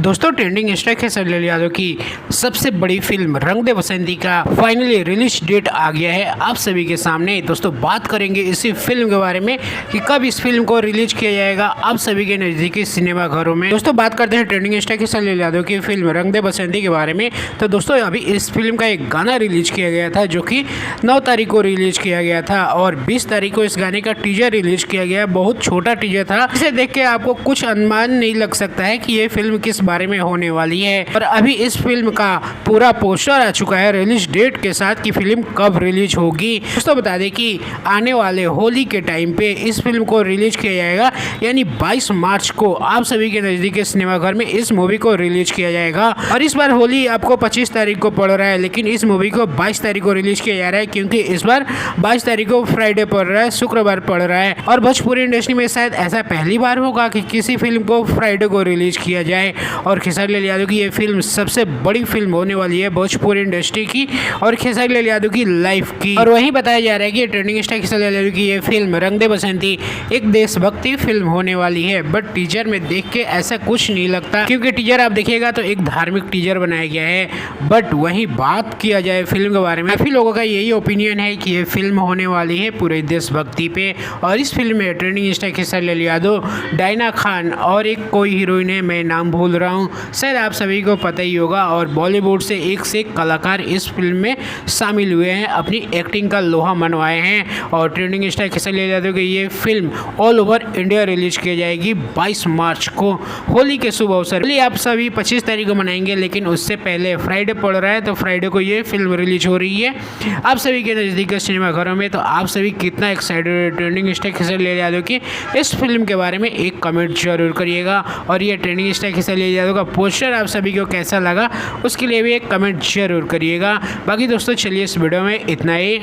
दोस्तों trending star है सनी यादव की सबसे बड़ी फिल्म रंग दे बसंती का फाइनली रिलीज डेट आ गया है आप सभी के सामने। दोस्तों बात करेंगे इसी फिल्म के बारे में कि कब इस फिल्म को रिलीज किया जाएगा आप सभी के नज़दीकी सिनेमा घरों में। दोस्तों बात करते हैं ट्रेंडिंग स्टार के सनी यादव की फिल्म रंग दे बसंती के बारे में। तो दोस्तों अभी इस फिल्म का एक गाना रिलीज किया गया था जो कि 9 तारीख को रिलीज किया गया था और 20 तारीख को इस गाने का टीजर रिलीज किया गया। बहुत छोटा टीजर था, इसे देख के आपको कुछ अनुमान नहीं लग सकता है कि ये फिल्म किस बारे में होने वाली है। और अभी इस फिल्म का पूरा पोस्टर आ चुका है रिलीज डेट के साथ कि फिल्म कब रिलीज होगी। दोस्तों बता दें कि आने वाले होली के टाइम पे इस फिल्म को रिलीज किया जाएगा, यानी 22 मार्च को आप सभी के नज़दीकी सिनेमा घर में इस मूवी को रिलीज किया जाएगा। और इस बार होली आपको 25 तारीख को पड़ रहा है, लेकिन इस मूवी को 22 तारीख को रिलीज किया जा रहा है क्योंकि इस बार 22 तारीख को फ्राइडे पड़ रहा है, शुक्रवार पड़ रहा है। और भोजपुरी इंडस्ट्री में शायद ऐसा पहली बार होगा कि किसी फिल्म को फ्राइडे को रिलीज किया जाए। और खेसारी लाल यादव की ये फिल्म सबसे बड़ी फिल्म होने वाली है भोजपुरी इंडस्ट्री की और खेसारी लाल यादव की लाइफ की। और वही बताया जा रहा है कि ट्रेंडिंग स्टार खेसारी लाल यादव की ये फिल्म रंग दे बसंती एक देशभक्ति फिल्म होने वाली है। बट टीजर में देख के ऐसा कुछ नहीं लगता, क्योंकि टीजर आप देखिएगा तो एक धार्मिक टीजर बनाया गया है। बट वही बात किया जाए फिल्म के बारे में, काफ़ी लोगों का यही ओपिनियन है कि ये फिल्म होने वाली है पूरे देशभक्ति पे। और इस फिल्म में trending star Khesari Lal Yadav, Diana Khan और एक कोई हीरोइन है, मैं नाम भूल रहा हूँ, शायद आप सभी को पता ही होगा। और बॉलीवुड से एक कलाकार इस फिल्म में शामिल हुए हैं, अपनी एक्टिंग का लोहा मनवाए हैं। और ट्रेंडिंग स्टार खेसारी लाल यादव की ये film all over India release की जाएगी 22 मार्च को होली के शुभ अवसर। होली आप सभी 25 तारीख को मनाएंगे, लेकिन उससे पहले फ्राइडे पड़ रहा है, तो फ्राइडे को ये फिल्म रिलीज हो रही है आप सभी के नज़दीकी सिनेमा घरों में। तो आप सभी कितना excited trending star Khesari Lal Yadav की इस फिल्म के बारे में एक कमेंट जरूर करिएगा। और ये ट्रेंडिंग स्टार खेसारी लाल यादव का पोस्टर आप सभी को कैसा लगा उसके लिए भी एक कमेंट जरूर करिएगा। बाकी दोस्तों चलिए इस वीडियो में इतना ही।